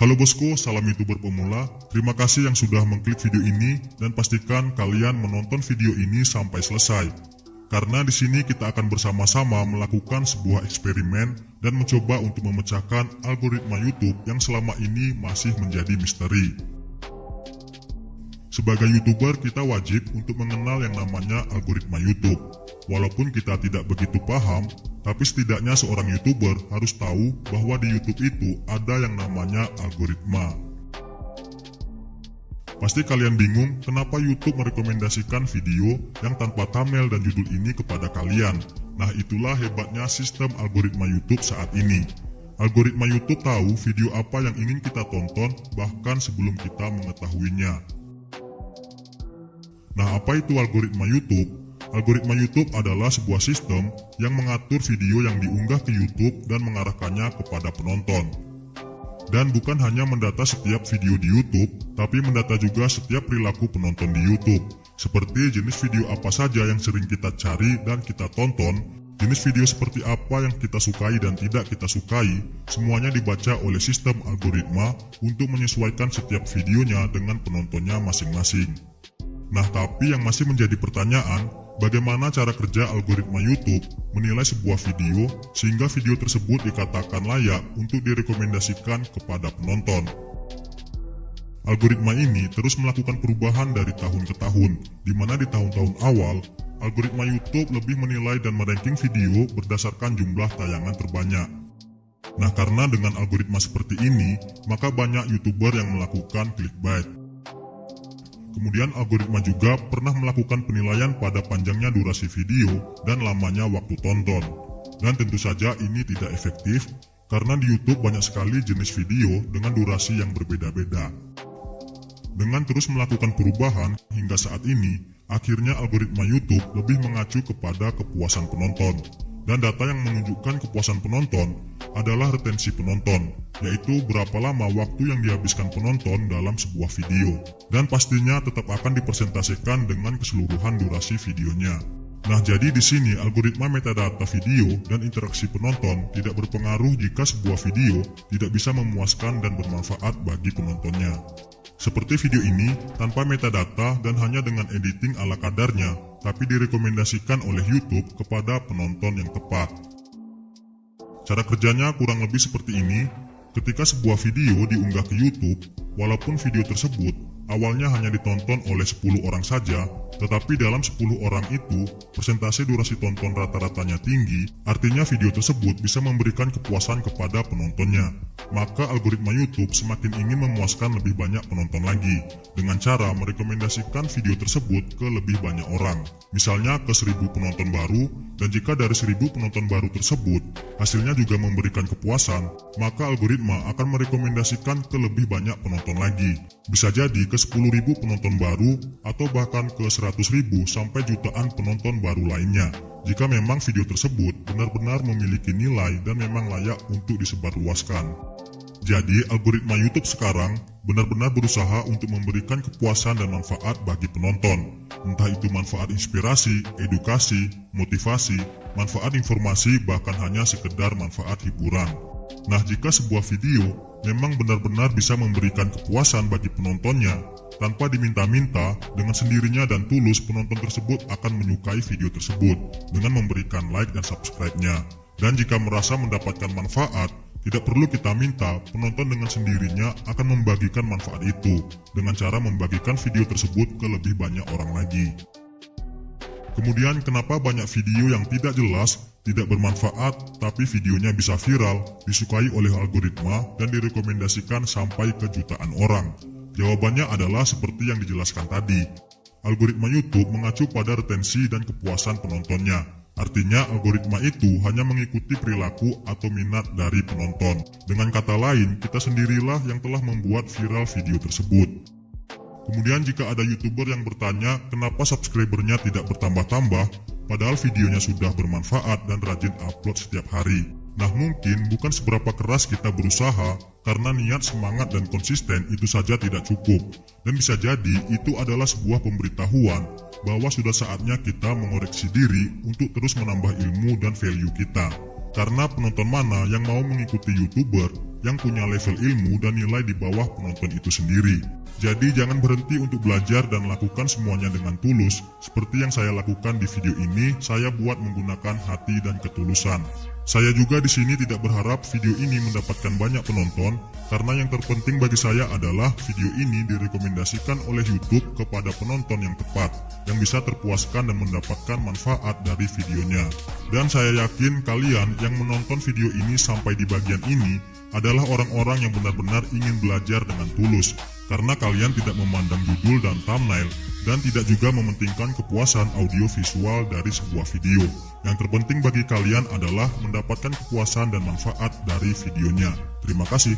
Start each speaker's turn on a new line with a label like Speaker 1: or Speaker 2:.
Speaker 1: Halo bosku, salam YouTuber pemula. Terima kasih yang sudah mengklik video ini dan pastikan kalian menonton video ini sampai selesai. Karena di sini kita akan bersama-sama melakukan sebuah eksperimen dan mencoba untuk memecahkan algoritma YouTube yang selama ini masih menjadi misteri. Sebagai YouTuber, kita wajib untuk mengenal yang namanya algoritma YouTube. Walaupun kita tidak begitu paham, tapi setidaknya seorang YouTuber harus tahu bahwa di YouTube itu ada yang namanya algoritma. Pasti kalian bingung kenapa YouTube merekomendasikan video yang tanpa thumbnail dan judul ini kepada kalian. Nah, itulah hebatnya sistem algoritma YouTube saat ini. Algoritma YouTube tahu video apa yang ingin kita tonton bahkan sebelum kita mengetahuinya. Nah, apa itu algoritma YouTube? Algoritma YouTube adalah sebuah sistem yang mengatur video yang diunggah ke YouTube dan mengarahkannya kepada penonton. Dan bukan hanya mendata setiap video di YouTube, tapi mendata juga setiap perilaku penonton di YouTube. Seperti jenis video apa saja yang sering kita cari dan kita tonton, jenis video seperti apa yang kita sukai dan tidak kita sukai, semuanya dibaca oleh sistem algoritma untuk menyesuaikan setiap videonya dengan penontonnya masing-masing. Nah, tapi yang masih menjadi pertanyaan, bagaimana cara kerja algoritma YouTube menilai sebuah video sehingga video tersebut dikatakan layak untuk direkomendasikan kepada penonton? Algoritma ini terus melakukan perubahan dari tahun ke tahun, di mana di tahun-tahun awal, algoritma YouTube lebih menilai dan meranking video berdasarkan jumlah tayangan terbanyak. Nah, karena dengan algoritma seperti ini, maka banyak YouTuber yang melakukan clickbait. Kemudian algoritma juga pernah melakukan penilaian pada panjangnya durasi video dan lamanya waktu tonton. Dan tentu saja ini tidak efektif karena di YouTube banyak sekali jenis video dengan durasi yang berbeda-beda. Dengan terus melakukan perubahan hingga saat ini, akhirnya algoritma YouTube lebih mengacu kepada kepuasan penonton. Dan data yang menunjukkan kepuasan penonton adalah retensi penonton, yaitu berapa lama waktu yang dihabiskan penonton dalam sebuah video. Dan pastinya tetap akan dipresentasikan dengan keseluruhan durasi videonya. Nah, jadi di sini algoritma metadata video dan interaksi penonton tidak berpengaruh jika sebuah video tidak bisa memuaskan dan bermanfaat bagi penontonnya. Seperti video ini, tanpa metadata dan hanya dengan editing ala kadarnya, tapi direkomendasikan oleh YouTube kepada penonton yang tepat. Cara kerjanya kurang lebih seperti ini. Ketika sebuah video diunggah ke YouTube, walaupun video tersebut awalnya hanya ditonton oleh 10 orang saja, tetapi dalam 10 orang itu, persentase durasi tonton rata-ratanya tinggi, artinya video tersebut bisa memberikan kepuasan kepada penontonnya. Maka algoritma YouTube semakin ingin memuaskan lebih banyak penonton lagi, dengan cara merekomendasikan video tersebut ke lebih banyak orang. Misalnya ke 1000 penonton baru, dan jika dari 1000 penonton baru tersebut, hasilnya juga memberikan kepuasan, maka algoritma akan merekomendasikan ke lebih banyak penonton lagi. Bisa jadi ke 10.000 penonton baru atau bahkan ke 100.000 sampai jutaan penonton baru lainnya, jika memang video tersebut benar-benar memiliki nilai dan memang layak untuk disebarluaskan. Jadi algoritma YouTube sekarang benar-benar berusaha untuk memberikan kepuasan dan manfaat bagi penonton, entah itu manfaat inspirasi, edukasi, motivasi, manfaat informasi, bahkan hanya sekedar manfaat hiburan. Nah, jika sebuah video memang benar-benar bisa memberikan kepuasan bagi penontonnya, tanpa diminta-minta, dengan sendirinya dan tulus penonton tersebut akan menyukai video tersebut dengan memberikan like dan subscribe-nya. Dan jika merasa mendapatkan manfaat, tidak perlu kita minta, penonton dengan sendirinya akan membagikan manfaat itu dengan cara membagikan video tersebut ke lebih banyak orang lagi. Kemudian kenapa banyak video yang tidak jelas, tidak bermanfaat, tapi videonya bisa viral, disukai oleh algoritma, dan direkomendasikan sampai ke jutaan orang? Jawabannya adalah seperti yang dijelaskan tadi. Algoritma YouTube mengacu pada retensi dan kepuasan penontonnya. Artinya algoritma itu hanya mengikuti perilaku atau minat dari penonton. Dengan kata lain, kita sendirilah yang telah membuat viral video tersebut. Kemudian jika ada YouTuber yang bertanya kenapa subscribernya tidak bertambah-tambah, padahal videonya sudah bermanfaat dan rajin upload setiap hari. Nah, mungkin bukan seberapa keras kita berusaha, karena niat, semangat, dan konsisten itu saja tidak cukup. Dan bisa jadi itu adalah sebuah pemberitahuan bahwa sudah saatnya kita mengoreksi diri untuk terus menambah ilmu dan value kita. Karena penonton mana yang mau mengikuti YouTuber yang punya level ilmu dan nilai di bawah penonton itu sendiri. Jadi jangan berhenti untuk belajar dan lakukan semuanya dengan tulus. Seperti yang saya lakukan di video ini, saya buat menggunakan hati dan ketulusan. Saya juga di sini tidak berharap video ini mendapatkan banyak penonton, karena yang terpenting bagi saya adalah video ini direkomendasikan oleh YouTube kepada penonton yang tepat, yang bisa terpuaskan dan mendapatkan manfaat dari videonya. Dan saya yakin kalian yang menonton video ini sampai di bagian ini adalah orang-orang yang benar-benar ingin belajar dengan tulus, karena kalian tidak memandang judul dan thumbnail, dan tidak juga mementingkan kepuasan audio visual dari sebuah video. Yang terpenting bagi kalian adalah mendapatkan kepuasan dan manfaat dari videonya. Terima kasih.